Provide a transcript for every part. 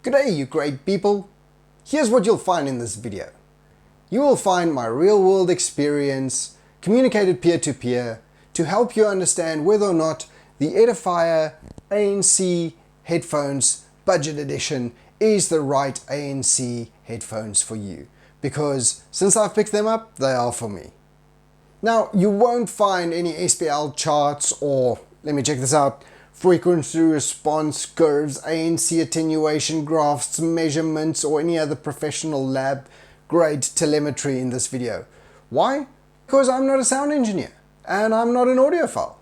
G'day you great people! Here's what you'll find in this video. You will find my real-world experience, communicated peer-to-peer, to help you understand whether or not the Edifier ANC Headphones Budget Edition is the right ANC headphones for you. Because since I've picked them up, they are for me. Now, you won't find any SPL charts or, let me check this out, frequency response curves, ANC attenuation graphs, measurements, or any other professional lab grade telemetry in this video. Why? Because I'm not a sound engineer and I'm not an audiophile.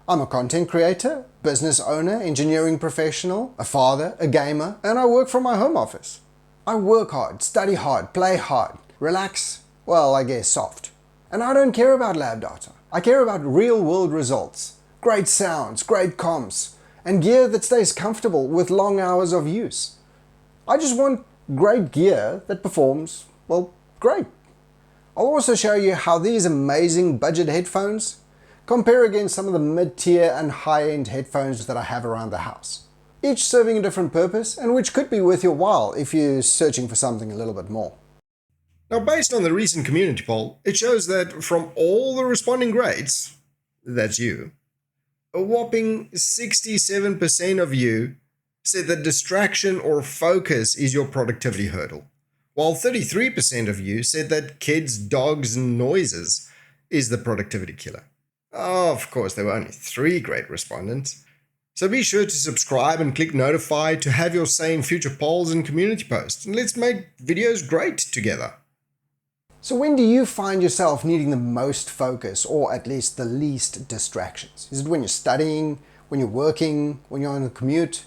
I'm a content creator, business owner, engineering professional, a father, a gamer, and I work from my home office. I work hard, study hard, play hard, relax, well, I guess soft. And I don't care about lab data. I care about real world results. Great sounds, great comms, and gear that stays comfortable with long hours of use. I just want great gear that performs, well, great. I'll also show you how these amazing budget headphones compare against some of the mid-tier and high-end headphones that I have around the house, each serving a different purpose and which could be worth your while if you're searching for something a little bit more. Now, based on the recent community poll, it shows that from all the responding grades, that's you, a whopping 67% of you said that distraction or focus is your productivity hurdle, while 33% of you said that kids, dogs, and noises is the productivity killer. Of course, there were only 3 great respondents. So be sure to subscribe and click notify to have your say in future polls and community posts, and let's make videos great together. So when do you find yourself needing the most focus, or at least the least distractions? Is it when you're studying, when you're working, when you're on a commute?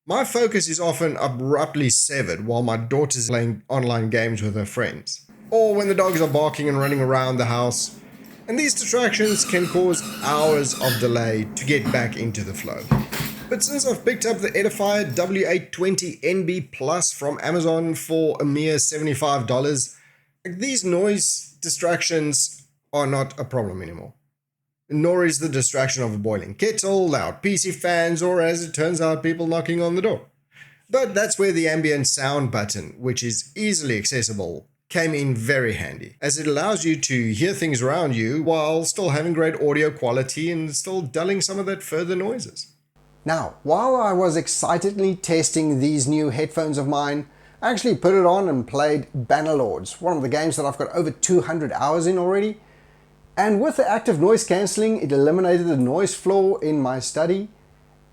My focus is often abruptly severed while my daughter's playing online games with her friends, or when the dogs are barking and running around the house, and these distractions can cause hours of delay to get back into the flow. But since I've picked up the Edifier W820NB Plus from Amazon for a mere $75, these noise distractions are not a problem anymore. Nor is the distraction of a boiling kettle, loud PC fans, or as it turns out, people knocking on the door. But that's where the ambient sound button, which is easily accessible, came in very handy, as it allows you to hear things around you while still having great audio quality and still dulling some of that further noises. Now, while I was excitedly testing these new headphones of mine, I actually put it on and played Bannerlords, one of the games that I've got over 200 hours in already. And with the active noise cancelling, it eliminated the noise floor in my study.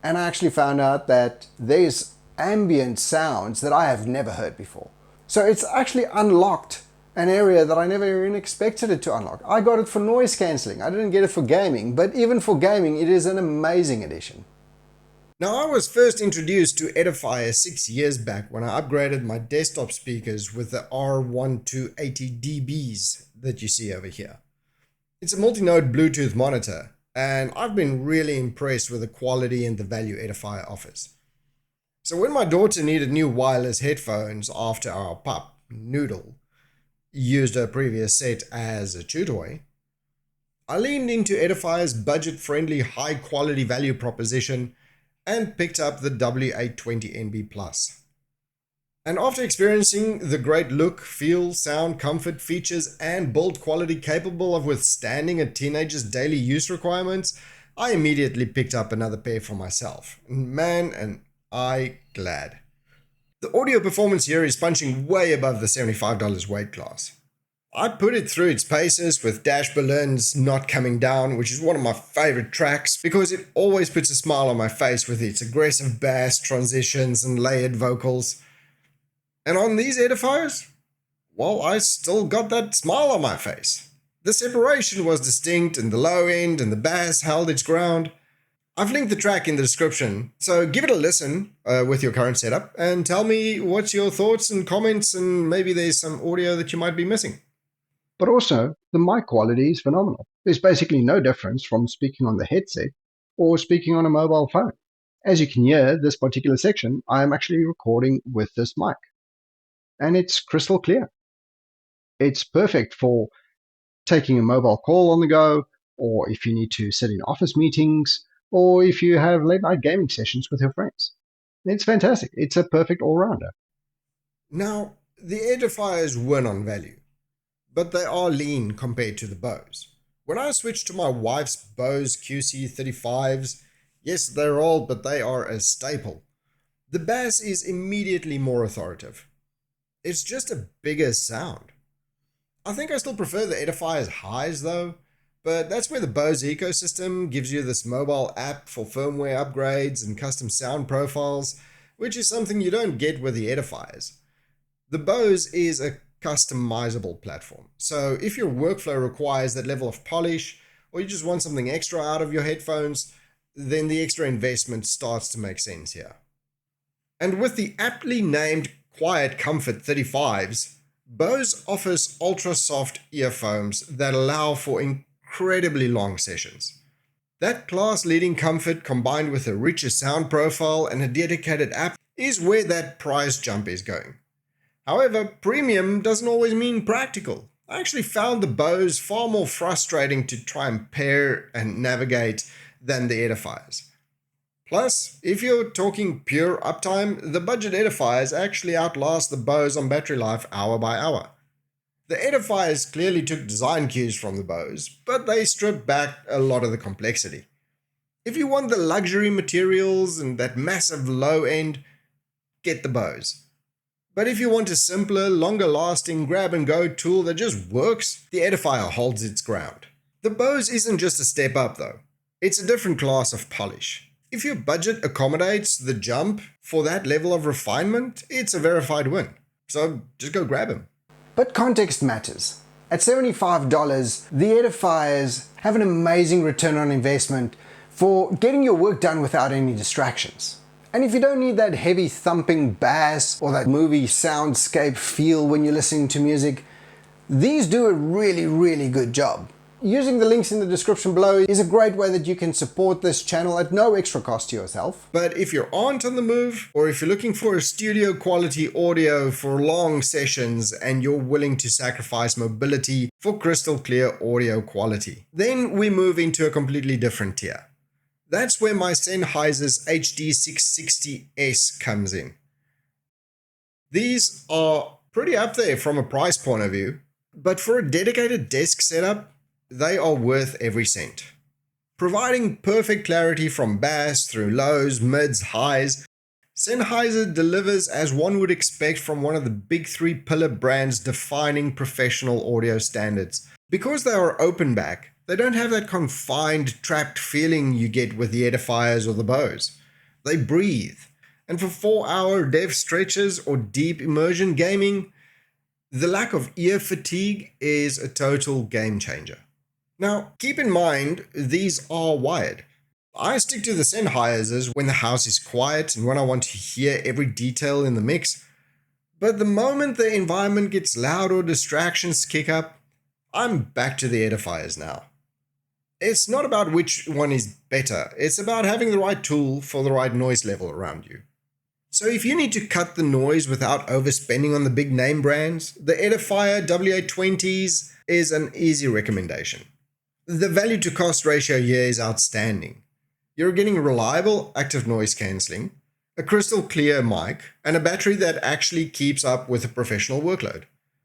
And I actually found out that there's ambient sounds that I have never heard before. So it's actually unlocked an area that I never even expected it to unlock. I got it for noise cancelling. I didn't get it for gaming, but even for gaming, it is an amazing addition. Now, I was first introduced to Edifier 6 years back when I upgraded my desktop speakers with the R1280DBs that you see over here. It's a multi-node Bluetooth monitor, and I've been really impressed with the quality and the value Edifier offers. So when my daughter needed new wireless headphones after our pup, Noodle, used her previous set as a chew toy, I leaned into Edifier's budget-friendly, high-quality value proposition and picked up the W820NB Plus. And after experiencing the great look, feel, sound, comfort, features, and build quality capable of withstanding a teenager's daily use requirements, I immediately picked up another pair for myself. Man, am I glad. The audio performance here is punching way above the $75 weight class. I put it through its paces with Dash Berlin's Not Coming Down, which is one of my favorite tracks because it always puts a smile on my face with its aggressive bass transitions and layered vocals. And on these Edifiers, well, I still got that smile on my face. The separation was distinct and the low end and the bass held its ground. I've linked the track in the description, so give it a listen with your current setup and tell me what's your thoughts and comments, and maybe there's some audio that you might be missing. But also, the mic quality is phenomenal. There's basically no difference from speaking on the headset or speaking on a mobile phone. As you can hear, this particular section, I am actually recording with this mic. And it's crystal clear. It's perfect for taking a mobile call on the go, or if you need to sit in office meetings, or if you have late night gaming sessions with your friends. It's fantastic. It's a perfect all-rounder. Now, the Edifiers win on value, but they are lean compared to the Bose. When I switched to my wife's Bose QC35s, yes, they're old, but they are a staple. The bass is immediately more authoritative. It's just a bigger sound. I think I still prefer the Edifier's highs though, but that's where the Bose ecosystem gives you this mobile app for firmware upgrades and custom sound profiles, which is something you don't get with the Edifiers. The Bose is a customizable platform, so if your workflow requires that level of polish, or you just want something extra out of your headphones, then the extra investment starts to make sense here. And with the aptly named Quiet Comfort 35s, Bose offers ultra-soft earphones that allow for incredibly long sessions. That class-leading comfort combined with a richer sound profile and a dedicated app is where that price jump is going. However, premium doesn't always mean practical. I actually found the Bose far more frustrating to try and pair and navigate than the Edifiers. Plus, if you're talking pure uptime, the budget Edifiers actually outlast the Bose on battery life hour by hour. The Edifiers clearly took design cues from the Bose, but they stripped back a lot of the complexity. If you want the luxury materials and that massive low end, get the Bose. But if you want a simpler, longer lasting grab and go tool that just works, the Edifier holds its ground. The Bose isn't just a step up though, it's a different class of polish. If your budget accommodates the jump for that level of refinement, it's a verified win. So just go grab them. But context matters. At $75, the Edifiers have an amazing return on investment for getting your work done without any distractions. And if you don't need that heavy thumping bass or that movie soundscape feel when you're listening to music, these do a really good job. Using the links in the description below is a great way that you can support this channel at no extra cost to yourself. But if you aren't on the move, or if you're looking for a studio quality audio for long sessions and you're willing to sacrifice mobility for crystal clear audio quality, then we move into a completely different tier. That's where my Sennheiser's HD660S comes in. These are pretty up there from a price point of view, but for a dedicated desk setup, they are worth every cent. Providing perfect clarity from bass through lows, mids, highs, Sennheiser delivers as one would expect from one of the big three pillar brands defining professional audio standards. Because they are open back, they don't have that confined, trapped feeling you get with the Edifiers or the Bose. They breathe, and for 4-hour dev stretches or deep immersion gaming, the lack of ear fatigue is a total game changer. Now, keep in mind, these are wired. I stick to the Sennheisers when the house is quiet and when I want to hear every detail in the mix. But the moment the environment gets loud or distractions kick up, I'm back to the Edifiers now. It's not about which one is better, it's about having the right tool for the right noise level around you. So if you need to cut the noise without overspending on the big name brands, the Edifier W820s is an easy recommendation. The value to cost ratio here is outstanding. You're getting reliable active noise cancelling, a crystal clear mic, and a battery that actually keeps up with a professional workload.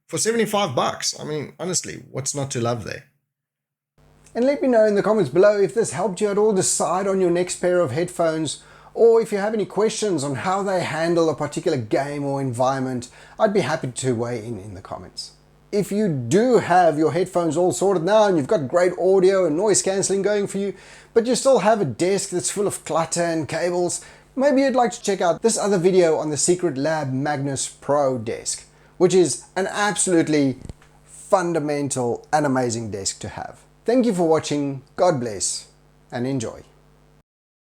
For $75, I mean, honestly, what's not to love there? And let me know in the comments below if this helped you at all decide on your next pair of headphones, or if you have any questions on how they handle a particular game or environment. I'd be happy to weigh in the comments. If you do have your headphones all sorted now and you've got great audio and noise cancelling going for you, but you still have a desk that's full of clutter and cables, maybe you'd like to check out this other video on the Secret Lab Magnus Pro desk, which is an absolutely fundamental and amazing desk to have. Thank you for watching, God bless, and enjoy.